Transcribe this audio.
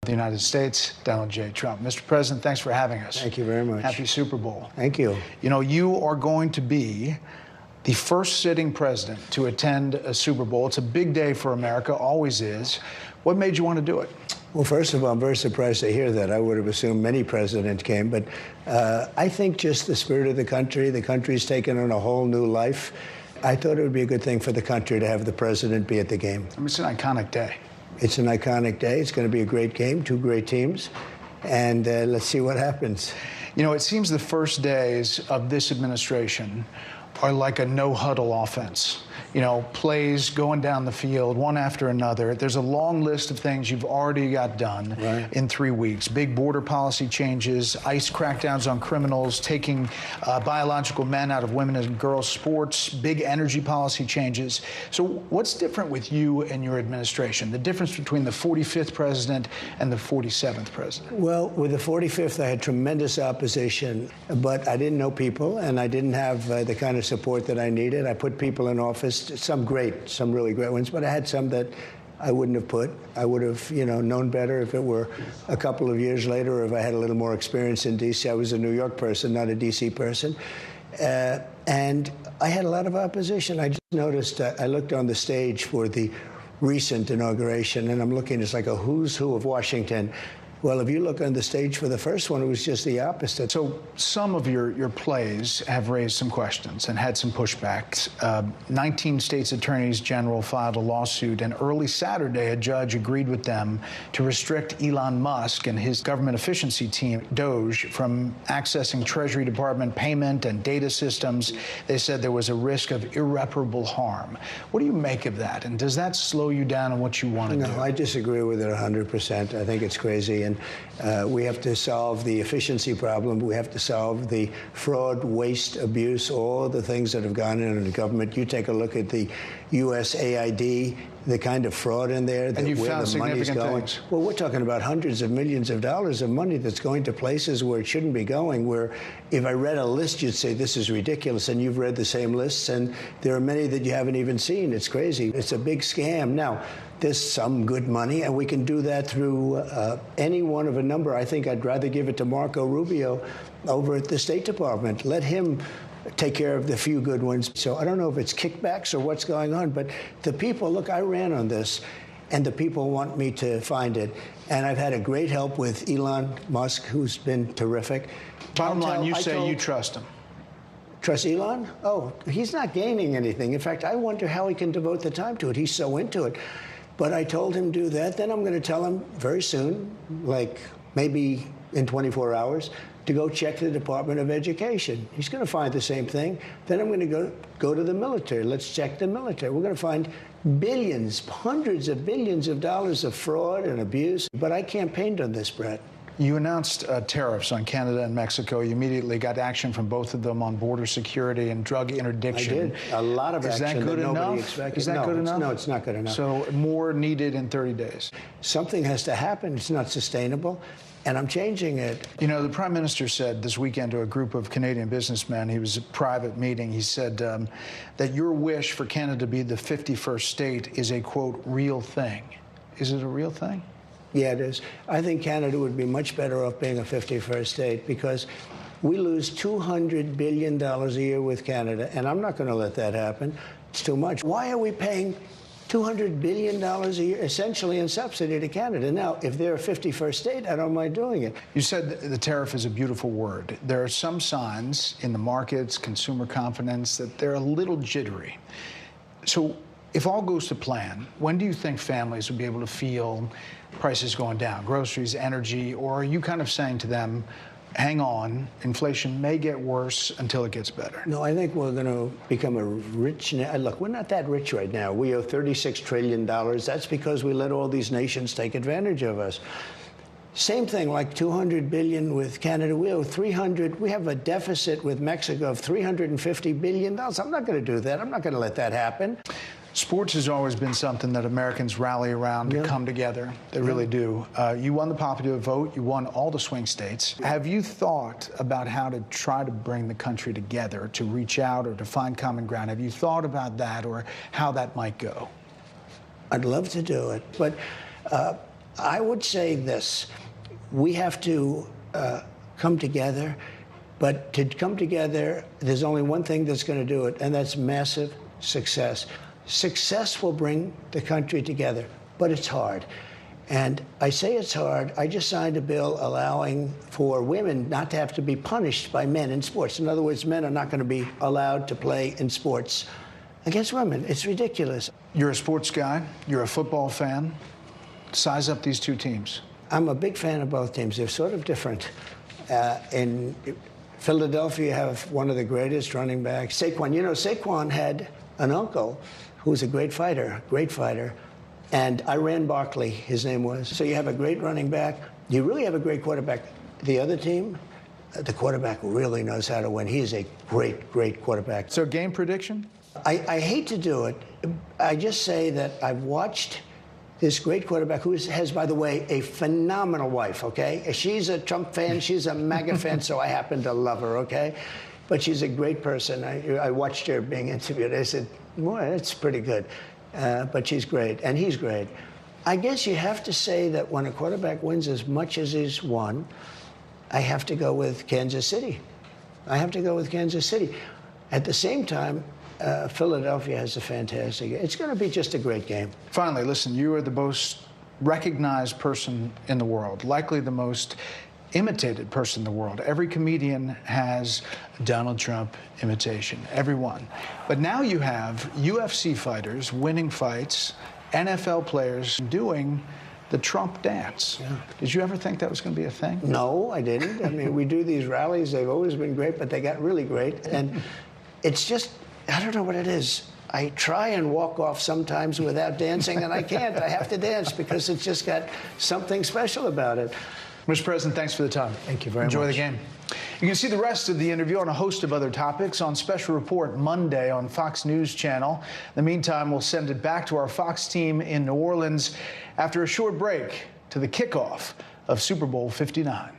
The United States, Donald J. Trump. Mr. President, thanks for having us. Thank you very much. Happy Super Bowl. Thank you. You know, you are going to be the first sitting president to attend a Super Bowl. It's a big day for America, always is. What made you want to do it? Well, first of all, I'm very surprised to hear that. I would have assumed many presidents came, but I think just the spirit of the country's taken on a whole new life. I thought it would be a good thing for the country to have the president be at the game. I mean, it's an iconic day. It's an iconic day. It's going to be a great game, two great teams, and let's see what happens. You know, it seems the first days of this administration are like a no-huddle offense. You know, plays going down the field, one after another. There's a long list of things you've already got done in 3 weeks. Big border policy changes, ICE crackdowns on criminals, taking biological men out of women and girls sports, big energy policy changes. So what's different with you and your administration? The difference between the 45th president and the 47th president? Well, with the 45th, I had tremendous opposition, but I didn't know people, and I didn't have the kind of support that I needed. I put people in office, some really great ones, but I had some that I wouldn't have put. I would have, known better if it were a couple of years later, or if I had a little more experience in D.C. I was a New York person, not a D.C. person. And I had a lot of opposition. I just noticed, I looked on the stage for the recent inauguration, and I'm looking, it's like a who's who of Washington. Well, if you look on the stage for the first one, it was just the opposite. So some of your plays have raised some questions and had some pushbacks. 19 states' attorneys general filed a lawsuit, and early Saturday, a judge agreed with them to restrict Elon Musk and his government efficiency team, Doge, from accessing Treasury Department payment and data systems. They said there was a risk of irreparable harm. What do you make of that? And does that slow you down on what you want to do? No, I disagree with it 100%. I think it's crazy. And we have to solve the efficiency problem. We have to solve the fraud, waste, abuse, all the things that have gone in the government. You take a look at the USAID, the kind of fraud in there, and you where found the money's going. things. Well, we're talking about hundreds of millions of dollars of money that's going to places where it shouldn't be going, where if I read a list, you'd say, this is ridiculous, and you've read the same lists, and there are many that you haven't even seen. It's crazy. It's a big scam. Now, there's some good money, and we can do that through any one of a number. I think I'd rather give it to Marco Rubio over at the State Department. Let him take care of the few good ones. So I don't know if it's kickbacks or what's going on, but the people, look, I ran on this, and the people want me to find it. And I've had a great help with Elon Musk, who's been terrific. Bottom line, you say you trust him. Trust Elon? Oh, he's not gaining anything. In fact, I wonder how he can devote the time to it. He's so into it. But I told him do that. Then I'm going to tell him very soon, like maybe in 24 hours, to go check the Department of Education. He's going to find the same thing. Then I'm going to go to the military. Let's check the military. We're going to find billions, hundreds of billions of dollars of fraud and abuse. But I campaigned on this, Bret. You announced tariffs on Canada and Mexico. You immediately got action from both of them on border security and drug interdiction. I did. A lot of action that nobody expected. Is that good enough? No, it's not good enough. So more needed in 30 days. Something has to happen. It's not sustainable. And I'm changing it. You know, the Prime Minister said this weekend to a group of Canadian businessmen, he was at a private meeting, he said that your wish for Canada to be the 51st state is a, quote, real thing. Is it a real thing? Yeah, it is. I think Canada would be much better off being a 51st state because we lose $200 billion a year with Canada, and I'm not going to let that happen. It's too much. Why are we paying $200 billion a year, essentially in subsidy to Canada? Now, if they're a 51st state, I don't mind doing it. You said the tariff is a beautiful word. There are some signs in the markets, consumer confidence, that they're a little jittery. So if all goes to plan, when do you think families will be able to feel prices going down, groceries, energy, or are you kind of saying to them, hang on, inflation may get worse until it gets better? No, I think we're going to become a rich... Look, we're not that rich right now. We owe $36 trillion. That's because we let all these nations take advantage of us. Same thing, like $200 billion with Canada. We owe $300. We have a deficit with Mexico of $350 billion. I'm not going to do that. I'm not going to let that happen. Sports has always been something that Americans rally around to come together. They really do. You won the popular vote. You won all the swing states. Have you thought about how to try to bring the country together, to reach out or to find common ground? Have you thought about that or how that might go? I'd love to do it. But I would say this. We have to come together, but to come together, there's only one thing that's going to do it, and that's massive success. Success will bring the country together, but it's hard. And I say it's hard. I just signed a bill allowing for women not to have to be punished by men in sports. In other words, men are not going to be allowed to play in sports against women. It's ridiculous. You're a sports guy. You're a football fan. Size up these two teams. I'm a big fan of both teams. They're sort of different. In Philadelphia, you have one of the greatest running backs, Saquon. You know, Saquon had an uncle who was a great fighter, and Iran Barkley, his name was. So you have a great running back. You really have a great quarterback. The other team, the quarterback really knows how to win. He is a great, great quarterback. So game prediction? I hate to do it. I just say that I've watched this great quarterback who has, by the way, a phenomenal wife, okay? She's a Trump fan. She's a MAGA fan, so I happen to love her, okay? But she's a great person. I watched her being interviewed. I said, boy, that's pretty good. But she's great, and he's great. I guess you have to say that when a quarterback wins as much as he's won, I have to go with Kansas City. I have to go with Kansas City. At the same time, Philadelphia has a fantastic. It's going to be just a great game. Finally, listen, you are the most recognized person in the world, likely the most imitated person in the world. Every comedian has a Donald Trump imitation, everyone. But now you have UFC fighters winning fights, NFL players doing the Trump dance. Yeah. Did you ever think that was going to be a thing? No, I didn't. I mean, we do these rallies. They've always been great, but they got really great. And it's just, I don't know what it is. I try and walk off sometimes without dancing, and I can't. I have to dance because it's just got something special about it. Mr. President, thanks for the time. Thank you very much. Enjoy the game. You can see the rest of the interview on a host of other topics on Special Report Monday on Fox News Channel. In the meantime, we'll send it back to our Fox team in New Orleans after a short break to the kickoff of Super Bowl 59.